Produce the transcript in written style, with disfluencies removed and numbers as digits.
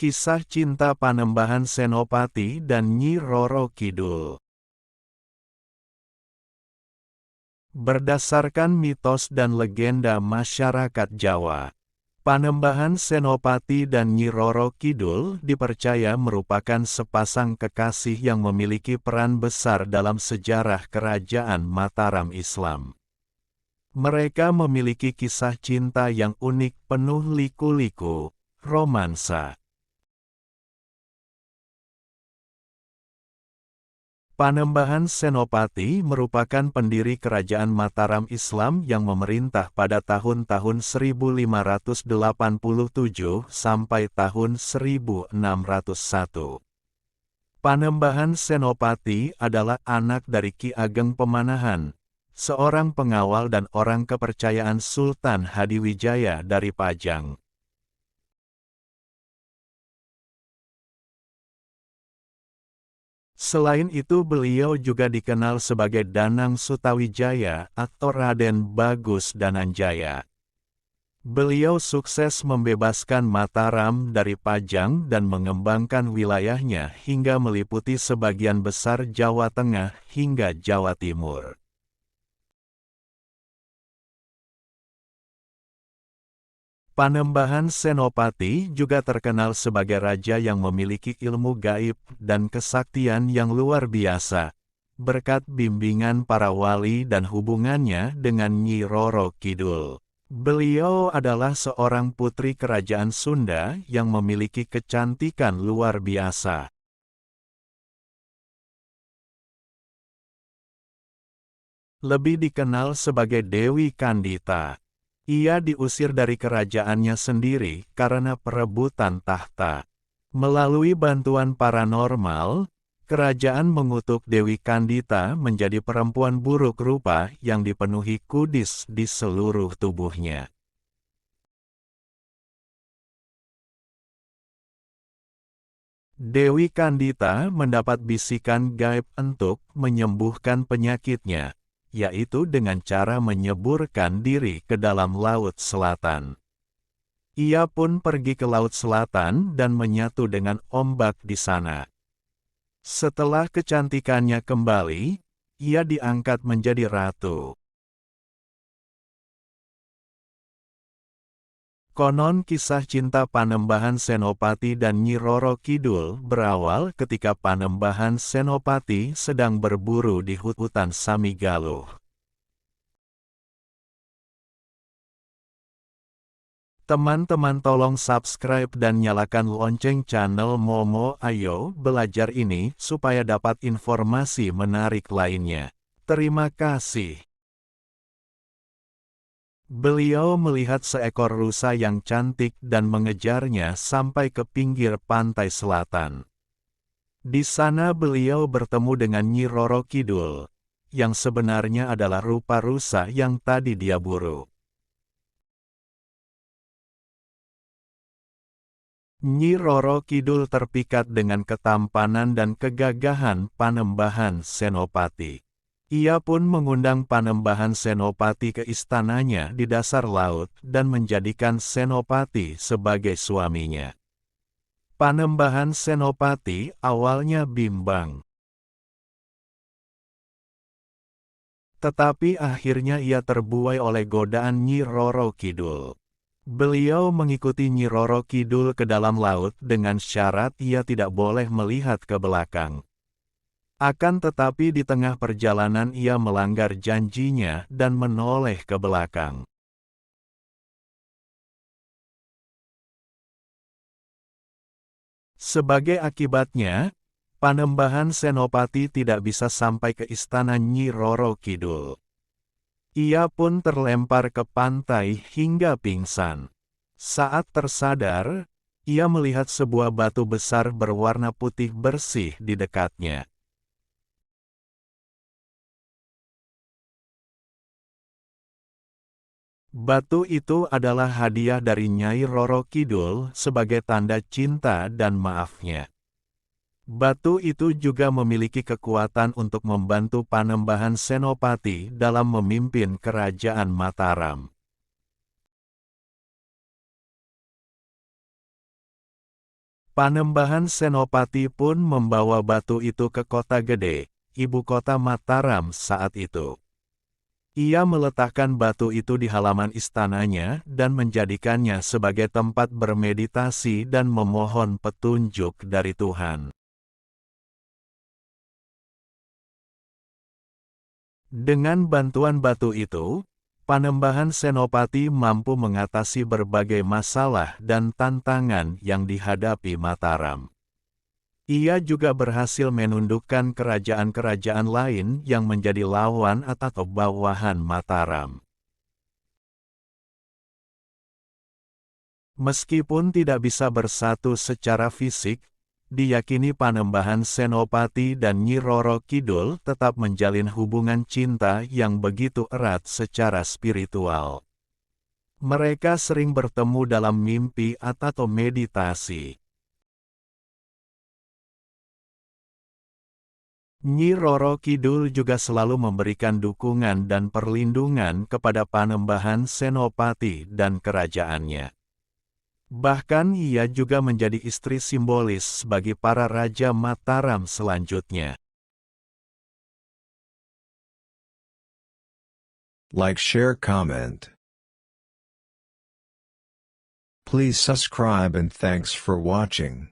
Kisah cinta Panembahan Senopati dan Nyi Roro Kidul. Berdasarkan mitos dan legenda masyarakat Jawa, Panembahan Senopati dan Nyi Roro Kidul dipercaya merupakan sepasang kekasih yang memiliki peran besar dalam sejarah kerajaan Mataram Islam. Mereka memiliki kisah cinta yang unik penuh liku-liku, romansa. Panembahan Senopati merupakan pendiri kerajaan Mataram Islam yang memerintah pada tahun-tahun 1587 sampai tahun 1601. Panembahan Senopati adalah anak dari Ki Ageng Pemanahan, seorang pengawal dan orang kepercayaan Sultan Hadiwijaya dari Pajang. Selain itu beliau juga dikenal sebagai Danang Sutawijaya atau Raden Bagus Dananjaya. Beliau sukses membebaskan Mataram dari Pajang dan mengembangkan wilayahnya hingga meliputi sebagian besar Jawa Tengah hingga Jawa Timur. Panembahan Senopati juga terkenal sebagai raja yang memiliki ilmu gaib dan kesaktian yang luar biasa, berkat bimbingan para wali dan hubungannya dengan Nyi Roro Kidul. Beliau adalah seorang putri kerajaan Sunda yang memiliki kecantikan luar biasa. Lebih dikenal sebagai Dewi Kandita. Ia diusir dari kerajaannya sendiri karena perebutan tahta. Melalui bantuan paranormal, kerajaan mengutuk Dewi Kandita menjadi perempuan buruk rupa yang dipenuhi kudis di seluruh tubuhnya. Dewi Kandita mendapat bisikan gaib untuk menyembuhkan penyakitnya, yaitu dengan cara menyeburkan diri ke dalam Laut Selatan. Ia pun pergi ke Laut Selatan dan menyatu dengan ombak di sana. Setelah kecantikannya kembali, ia diangkat menjadi ratu. Konon kisah cinta Panembahan Senopati dan Nyi Roro Kidul berawal ketika Panembahan Senopati sedang berburu di hutan Samigaluh. Teman-teman tolong subscribe dan nyalakan lonceng channel Momo Ayo Belajar ini supaya dapat informasi menarik lainnya. Terima kasih. Beliau melihat seekor rusa yang cantik dan mengejarnya sampai ke pinggir pantai selatan. Di sana beliau bertemu dengan Nyi Roro Kidul, yang sebenarnya adalah rupa rusa yang tadi dia buru. Nyi Roro Kidul terpikat dengan ketampanan dan kegagahan Panembahan Senopati. Ia pun mengundang Panembahan Senopati ke istananya di dasar laut dan menjadikan Senopati sebagai suaminya. Panembahan Senopati awalnya bimbang. Tetapi akhirnya ia terbuai oleh godaan Nyi Roro Kidul. Beliau mengikuti Nyi Roro Kidul ke dalam laut dengan syarat ia tidak boleh melihat ke belakang. Akan tetapi di tengah perjalanan ia melanggar janjinya dan menoleh ke belakang. Sebagai akibatnya, Panembahan Senopati tidak bisa sampai ke istana Nyi Roro Kidul. Ia pun terlempar ke pantai hingga pingsan. Saat tersadar, ia melihat sebuah batu besar berwarna putih bersih di dekatnya. Batu itu adalah hadiah dari Nyai Roro Kidul sebagai tanda cinta dan maafnya. Batu itu juga memiliki kekuatan untuk membantu Panembahan Senopati dalam memimpin kerajaan Mataram. Panembahan Senopati pun membawa batu itu ke Kota Gede, ibu kota Mataram saat itu. Ia meletakkan batu itu di halaman istananya dan menjadikannya sebagai tempat bermeditasi dan memohon petunjuk dari Tuhan. Dengan bantuan batu itu, Panembahan Senopati mampu mengatasi berbagai masalah dan tantangan yang dihadapi Mataram. Ia juga berhasil menundukkan kerajaan-kerajaan lain yang menjadi lawan atau bawahan Mataram. Meskipun tidak bisa bersatu secara fisik, diyakini Panembahan Senopati dan Nyi Roro Kidul tetap menjalin hubungan cinta yang begitu erat secara spiritual. Mereka sering bertemu dalam mimpi atau meditasi. Nyi Roro Kidul juga selalu memberikan dukungan dan perlindungan kepada Panembahan Senopati dan kerajaannya. Bahkan ia juga menjadi istri simbolis bagi para raja Mataram selanjutnya. Like, share, comment. Please subscribe and thanks for watching.